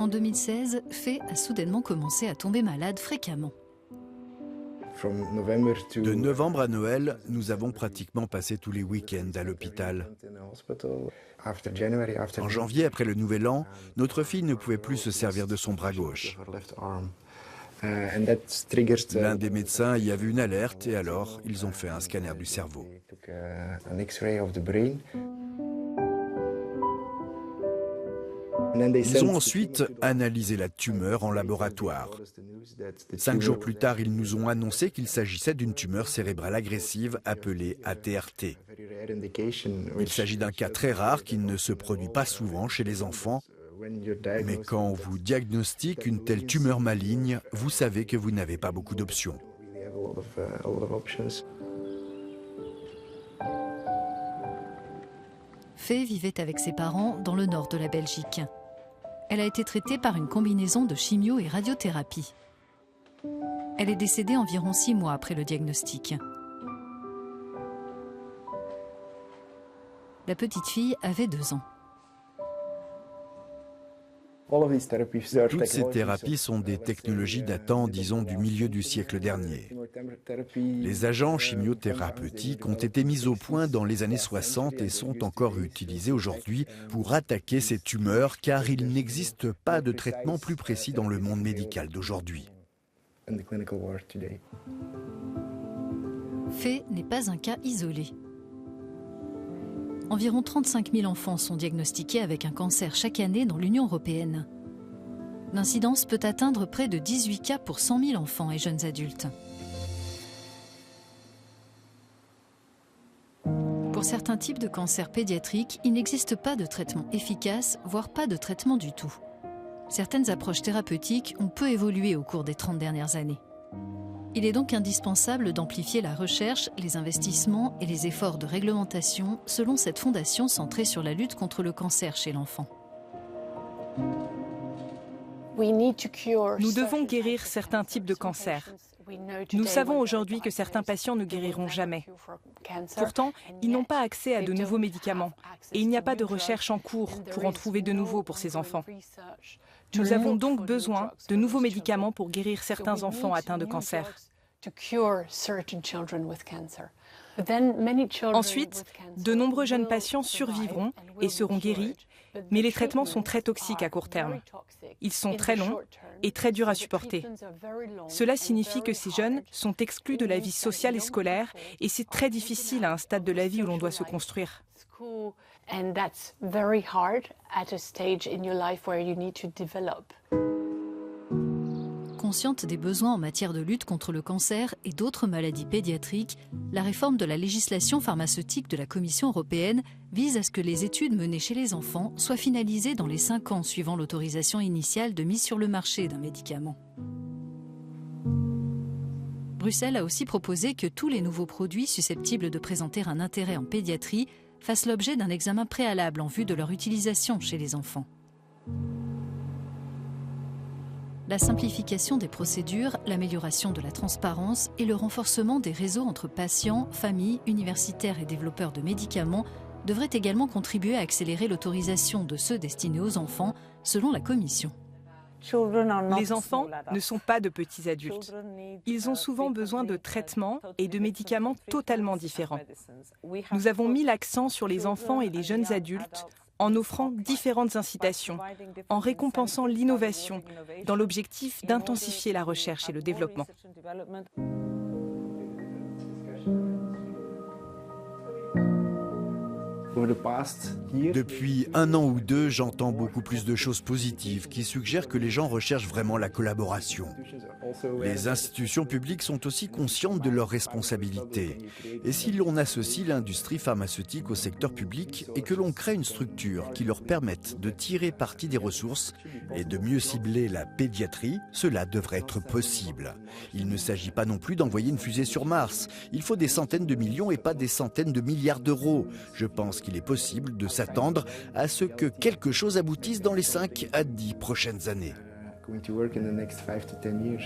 En 2016, Fay a soudainement commencé à tomber malade fréquemment. De novembre à Noël, nous avons pratiquement passé tous les week-ends à l'hôpital. En janvier, après le Nouvel An, notre fille ne pouvait plus se servir de son bras gauche. L'un des médecins y a vu une alerte et alors ils ont fait un scanner du cerveau. Ils ont ensuite analysé la tumeur en laboratoire. 5 jours plus tard, ils nous ont annoncé qu'il s'agissait d'une tumeur cérébrale agressive appelée ATRT. Il s'agit d'un cas très rare qui ne se produit pas souvent chez les enfants. Mais quand on vous diagnostique une telle tumeur maligne, vous savez que vous n'avez pas beaucoup d'options. Fay vivait avec ses parents dans le nord de la Belgique. Elle a été traitée par une combinaison de chimio et radiothérapie. Elle est décédée environ 6 mois après le diagnostic. La petite fille avait 2 ans. Toutes ces thérapies sont des technologies datant, disons, du milieu du siècle dernier. Les agents chimiothérapeutiques ont été mis au point dans les années 60 et sont encore utilisés aujourd'hui pour attaquer ces tumeurs car il n'existe pas de traitement plus précis dans le monde médical d'aujourd'hui. Fay n'est pas un cas isolé. Environ 35 000 enfants sont diagnostiqués avec un cancer chaque année dans l'Union européenne. L'incidence peut atteindre près de 18 cas pour 100 000 enfants et jeunes adultes. Pour certains types de cancers pédiatriques, il n'existe pas de traitement efficace, voire pas de traitement du tout. Certaines approches thérapeutiques ont peu évolué au cours des 30 dernières années. Il est donc indispensable d'amplifier la recherche, les investissements et les efforts de réglementation selon cette fondation centrée sur la lutte contre le cancer chez l'enfant. Nous devons guérir certains types de cancers. Nous savons aujourd'hui que certains patients ne guériront jamais. Pourtant, ils n'ont pas accès à de nouveaux médicaments et il n'y a pas de recherche en cours pour en trouver de nouveaux pour ces enfants. Nous avons donc besoin de nouveaux médicaments pour guérir certains enfants atteints de cancer. Ensuite, de nombreux jeunes patients survivront et seront guéris, mais les traitements sont très toxiques à court terme. Ils sont très longs et très durs à supporter. Cela signifie que ces jeunes sont exclus de la vie sociale et scolaire et c'est très difficile à un stade de la vie où l'on doit se construire. Consciente des besoins en matière de lutte contre le cancer et d'autres maladies pédiatriques, la réforme de la législation pharmaceutique de la Commission européenne vise à ce que les études menées chez les enfants soient finalisées dans les 5 ans suivant l'autorisation initiale de mise sur le marché d'un médicament. Bruxelles a aussi proposé que tous les nouveaux produits susceptibles de présenter un intérêt en pédiatrie fassent l'objet d'un examen préalable en vue de leur utilisation chez les enfants. La simplification des procédures, l'amélioration de la transparence et le renforcement des réseaux entre patients, familles, universitaires et développeurs de médicaments devraient également contribuer à accélérer l'autorisation de ceux destinés aux enfants, selon la Commission. Les enfants ne sont pas de petits adultes. Ils ont souvent besoin de traitements et de médicaments totalement différents. Nous avons mis l'accent sur les enfants et les jeunes adultes en offrant différentes incitations, en récompensant l'innovation, dans l'objectif d'intensifier la recherche et le développement. Depuis 1 an ou 2, j'entends beaucoup plus de choses positives qui suggèrent que les gens recherchent vraiment la collaboration. Les institutions publiques sont aussi conscientes de leurs responsabilités. Et si l'on associe l'industrie pharmaceutique au secteur public et que l'on crée une structure qui leur permette de tirer parti des ressources et de mieux cibler la pédiatrie, cela devrait être possible. Il ne s'agit pas non plus d'envoyer une fusée sur Mars. Il faut des centaines de millions et pas des centaines de milliards d'euros. Je pense qu'il est possible de s'attendre à ce que quelque chose aboutisse dans les 5 à 10 prochaines années. Going to work in the next 5 to 10 years.